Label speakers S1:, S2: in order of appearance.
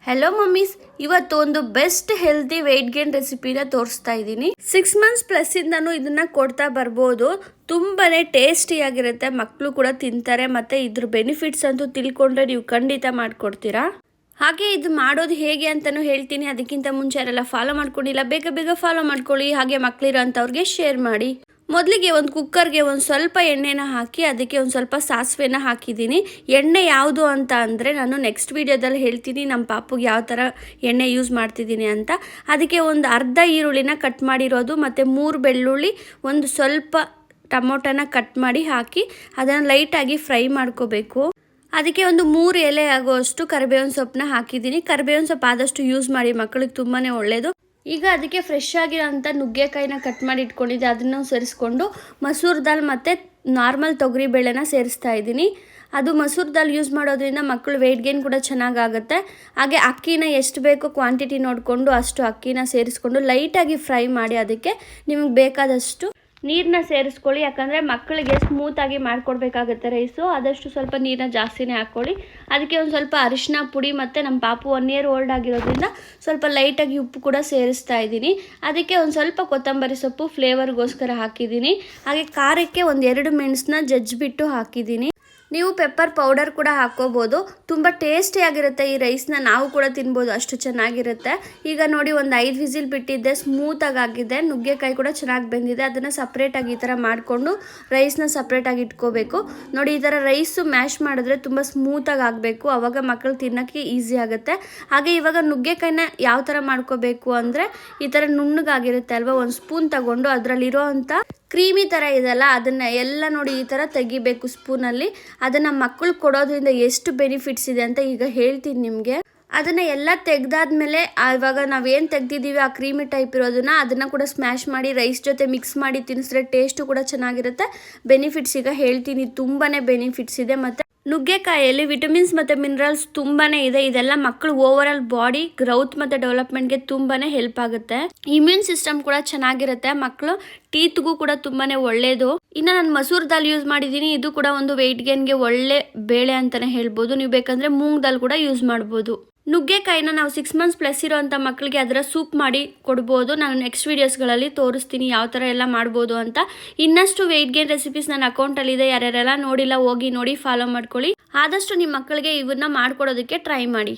S1: Hello mummies, ಇವತ್ತು ಒಂದು best healthy weight gain ರೆಸಿಪಿನ ತೋರಿಸ್ತಾ ಇದ್ದೀನಿ. 6 months ಪ್ಲಸ್ ಇಂದನೂ ಇದನ್ನ ಕೊಡ್ತಾ ಬರ್ಬೋದು. ತುಂಬಾನೇ ಟೇಸ್ಟಿಯಾಗಿರುತ್ತೆ, ಮಕ್ಕಳು ಕೂಡ ತಿಂತಾರೆ. ಮತ್ತೆ ಇದ್ರ ಬೆನಿಫಿಟ್ಸ್ ಅಂತೂ ತಿಳ್ಕೊಂಡ್ರೆ ನೀವು ಖಂಡಿತ ಮಾಡ್ಕೊಡ್ತೀರಾ. ಹಾಗೆ ಇದು ಮಾಡೋದು ಹೇಗೆ ಅಂತಲೂ ಹೇಳ್ತೀನಿ. ಅದಕ್ಕಿಂತ ಮುಂಚೆ ಯಾರೆಲ್ಲ ಫಾಲೋ ಮಾಡ್ಕೊಂಡಿಲ್ಲ ಬೇಗ ಬೇಗ ಫಾಲೋ ಮಾಡ್ಕೊಳ್ಳಿ. ಹಾಗೆ ಮಕ್ಕಳಿರೋ ಅಂಥವ್ರಿಗೆ ಶೇರ್ ಮಾಡಿ. ಮೊದಲಿಗೆ ಒಂದು ಕುಕ್ಕರ್ಗೆ ಒಂದು ಸ್ವಲ್ಪ ಎಣ್ಣೆನ ಹಾಕಿ ಅದಕ್ಕೆ ಒಂದು ಸ್ವಲ್ಪ ಸಾಸಿವೆನ ಹಾಕಿದ್ದೀನಿ. ಎಣ್ಣೆ ಯಾವುದು ಅಂತ ಅಂದರೆ ನಾನು ನೆಕ್ಸ್ಟ್ ವೀಡಿಯೋದಲ್ಲಿ ಹೇಳ್ತೀನಿ ನಮ್ಮ ಪಾಪುಗೆ ಯಾವ ಥರ ಎಣ್ಣೆ ಯೂಸ್ ಮಾಡ್ತಿದ್ದೀನಿ ಅಂತ. ಅದಕ್ಕೆ ಒಂದು ಅರ್ಧ ಈರುಳ್ಳಿನ ಕಟ್ ಮಾಡಿರೋದು ಮತ್ತು 3 ಬೆಳ್ಳುಳ್ಳಿ, ಒಂದು ಸ್ವಲ್ಪ ಟೊಮೊಟೊನ ಕಟ್ ಮಾಡಿ ಹಾಕಿ ಅದನ್ನು ಲೈಟಾಗಿ ಫ್ರೈ ಮಾಡ್ಕೋಬೇಕು. ಅದಕ್ಕೆ ಒಂದು 3 ಎಲೆ ಆಗುವಷ್ಟು ಕರಿಬೇವಿನ ಸೊಪ್ಪನ್ನ ಹಾಕಿದ್ದೀನಿ. ಕರಿಬೇವಿನ ಸೊಪ್ಪು ಆದಷ್ಟು ಯೂಸ್ ಮಾಡಿ, ಮಕ್ಕಳಿಗೆ ತುಂಬಾ ಒಳ್ಳೆಯದು. ಈಗ ಅದಕ್ಕೆ ಫ್ರೆಶ್ ಆಗಿರೋಂಥ ನುಗ್ಗೆಕಾಯಿನ ಕಟ್ ಮಾಡಿ ಇಟ್ಕೊಂಡಿದ್ದೆ, ಅದನ್ನು ಸೇರಿಸ್ಕೊಂಡು ಮಸೂರ್ ದಾಲ್ ಮತ್ತು ನಾರ್ಮಲ್ ತೊಗರಿ ಬೇಳೆನ ಸೇರಿಸ್ತಾ ಇದ್ದೀನಿ. ಅದು ಮಸೂರ್ ದಾಲ್ ಯೂಸ್ ಮಾಡೋದ್ರಿಂದ ಮಕ್ಕಳು ವೆಯ್ಟ್ ಗೇನ್ ಕೂಡ ಚೆನ್ನಾಗಾಗುತ್ತೆ. ಹಾಗೆ ಅಕ್ಕಿನ ಎಷ್ಟು ಬೇಕೋ ಕ್ವಾಂಟಿಟಿ ನೋಡಿಕೊಂಡು ಅಷ್ಟು ಅಕ್ಕಿನ ಸೇರಿಸ್ಕೊಂಡು ಲೈಟಾಗಿ ಫ್ರೈ ಮಾಡಿ ಅದಕ್ಕೆ ನಿಮಗೆ ಬೇಕಾದಷ್ಟು ನೀರನ್ನ ಸೇರಿಸ್ಕೊಳ್ಳಿ. ಯಾಕಂದರೆ ಮಕ್ಕಳಿಗೆ ಸ್ಮೂತಾಗಿ ಮಾಡಿಕೊಡ್ಬೇಕಾಗುತ್ತೆ ರೈಸು. ಆದಷ್ಟು ಸ್ವಲ್ಪ ನೀರನ್ನ ಜಾಸ್ತಿನೇ ಹಾಕ್ಕೊಳ್ಳಿ. ಅದಕ್ಕೆ ಒಂದು ಸ್ವಲ್ಪ ಅರಿಶಿನ ಪುಡಿ ಮತ್ತು ನಮ್ಮ ಪಾಪು 1 year ಓಲ್ಡ್ ಆಗಿರೋದ್ರಿಂದ ಸ್ವಲ್ಪ ಲೈಟಾಗಿ ಉಪ್ಪು ಕೂಡ ಸೇರಿಸ್ತಾ ಇದ್ದೀನಿ. ಅದಕ್ಕೆ ಒಂದು ಸ್ವಲ್ಪ ಕೊತ್ತಂಬರಿ ಸೊಪ್ಪು ಫ್ಲೇವರ್ಗೋಸ್ಕರ ಹಾಕಿದ್ದೀನಿ. ಹಾಗೆ ಖಾರಕ್ಕೆ ಒಂದು 2 ಮೆಣಸನ್ನ ಜಜ್ಜಿಬಿಟ್ಟು ಹಾಕಿದ್ದೀನಿ. ನೀವು ಪೆಪ್ಪರ್ ಪೌಡರ್ ಕೂಡ ಹಾಕ್ಕೋಬೋದು. ತುಂಬ ಟೇಸ್ಟಿಯಾಗಿರುತ್ತೆ ಈ ರೈಸ್ನ, ನಾವು ಕೂಡ ತಿನ್ಬೋದು, ಅಷ್ಟು ಚೆನ್ನಾಗಿರುತ್ತೆ. ಈಗ ನೋಡಿ ಒಂದು 5 ವಿಸಿಲ್ ಬಿಟ್ಟಿದ್ದೆ, ಸ್ಮೂತಾಗಿ ಆಗಿದೆ. ನುಗ್ಗೆಕಾಯಿ ಕೂಡ ಚೆನ್ನಾಗಿ ಬೆಂದಿದೆ. ಅದನ್ನು ಸಪ್ರೇಟಾಗಿ ಈ ಥರ ಮಾಡಿಕೊಂಡು ರೈಸ್ನ ಸಪ್ರೇಟಾಗಿ ಇಟ್ಕೋಬೇಕು. ನೋಡಿ ಈ ಥರ ರೈಸು ಮ್ಯಾಶ್ ಮಾಡಿದ್ರೆ ತುಂಬ ಸ್ಮೂತಾಗಿ ಆಗಬೇಕು, ಆವಾಗ ಮಕ್ಕಳು ತಿನ್ನೋಕ್ಕೆ ಈಸಿ ಆಗುತ್ತೆ. ಹಾಗೆ ಇವಾಗ ನುಗ್ಗೆಕಾಯಿನ ಯಾವ ಥರ ಮಾಡ್ಕೋಬೇಕು ಅಂದರೆ ಈ ಥರ ನುಣ್ಣಗಾಗಿರುತ್ತೆ ಅಲ್ವಾ, ಒಂದು ಸ್ಪೂನ್ ತಗೊಂಡು ಅದರಲ್ಲಿರೋ ಅಂಥ ಕ್ರೀಮಿ ಥರ ಇದೆಲ್ಲ ಅದನ್ನ ಎಲ್ಲ ನೋಡಿ ಈ ಥರ ತೆಗಿಬೇಕು ಸ್ಪೂನಲ್ಲಿ. ಅದನ್ನು ಮಕ್ಕಳು ಕೊಡೋದ್ರಿಂದ ಎಷ್ಟು ಬೆನಿಫಿಟ್ಸ್ ಇದೆ ಅಂತ ಈಗ ಹೇಳ್ತೀನಿ ನಿಮಗೆ. ಅದನ್ನು ಎಲ್ಲ ತೆಗೆದಾದ್ಮೇಲೆ ಇವಾಗ ನಾವೇನು ತೆಗ್ದಿದ್ದೀವಿ ಆ ಕ್ರೀಮಿ ಟೈಪ್ ಇರೋದನ್ನ ಅದನ್ನು ಕೂಡ ಸ್ಮ್ಯಾಶ್ ಮಾಡಿ ರೈಸ್ ಜೊತೆ ಮಿಕ್ಸ್ ಮಾಡಿ ತಿನ್ನಿಸಿದ್ರೆ ಟೇಸ್ಟು ಕೂಡ ಚೆನ್ನಾಗಿರುತ್ತೆ. ಬೆನಿಫಿಟ್ಸ್ ಈಗ ಹೇಳ್ತೀನಿ, ತುಂಬಾ ಬೆನಿಫಿಟ್ಸ್ ಇದೆ. ಮತ್ತು ನುಗ್ಗೆಕಾಯಿಯಲ್ಲಿ ವಿಟಮಿನ್ಸ್ ಮತ್ತು ಮಿನರಲ್ಸ್ ತುಂಬಾ ಇದೆ. ಇದೆಲ್ಲ ಮಕ್ಕಳು ಓವರ್ ಆಲ್ ಬಾಡಿ ಗ್ರೌತ್ ಮತ್ತು ಡೆವಲಪ್ಮೆಂಟ್ಗೆ ತುಂಬಾ ಹೆಲ್ಪ್ ಆಗುತ್ತೆ. ಇಮ್ಯೂನ್ ಸಿಸ್ಟಮ್ ಕೂಡ ಚೆನ್ನಾಗಿರುತ್ತೆ. ಮಕ್ಕಳು ಟೀತ್ಗೂ ಕೂಡ ತುಂಬಾ ಒಳ್ಳೆಯದು. ಇನ್ನು ನಾನು ಮಸೂರ್ ದಾಲ್ ಯೂಸ್ ಮಾಡಿದ್ದೀನಿ. ಇದು ಕೂಡ ಒಂದು ವೆಯ್ಟ್ ಗೇನ್ಗೆ ಒಳ್ಳೆ ಬೇಳೆ ಅಂತಲೇ ಹೇಳ್ಬೋದು. ನೀವು ಬೇಕಂದರೆ ಮೂಂಗ್ ದಾಲ್ ಕೂಡ ಯೂಸ್ ಮಾಡ್ಬೋದು. ನುಗ್ಗೆಕಾಯಿನ ನಾವು 6 months ಪ್ಲಸ್ ಇರೋಂಥ ಮಕ್ಕಳಿಗೆ ಅದರ ಸೂಪ್ ಮಾಡಿ ಕೊಡ್ಬೋದು. ನಾನು ನೆಕ್ಸ್ಟ್ ವೀಡಿಯೋಸ್ಗಳಲ್ಲಿ ತೋರಿಸ್ತೀನಿ ಯಾವ ಥರ ಎಲ್ಲ ಮಾಡ್ಬೋದು ಅಂತ. ಇನ್ನಷ್ಟು ವೆಯ್ಟ್ ಗೇನ್ ರೆಸಿಪೀಸ್ ನನ್ನ ಅಕೌಂಟಲ್ಲಿದೆ, ಯಾರ್ಯಾರೆಲ್ಲ ನೋಡಿಲ್ಲ ಹೋಗಿ ನೋಡಿ ಫಾಲೋ ಮಾಡ್ಕೊಳ್ಳಿ. ಆದಷ್ಟು ನಿಮ್ಮ ಮಕ್ಕಳಿಗೆ ಇವನ್ನ ಮಾಡ್ಕೊಡೋದಕ್ಕೆ ಟ್ರೈ ಮಾಡಿ.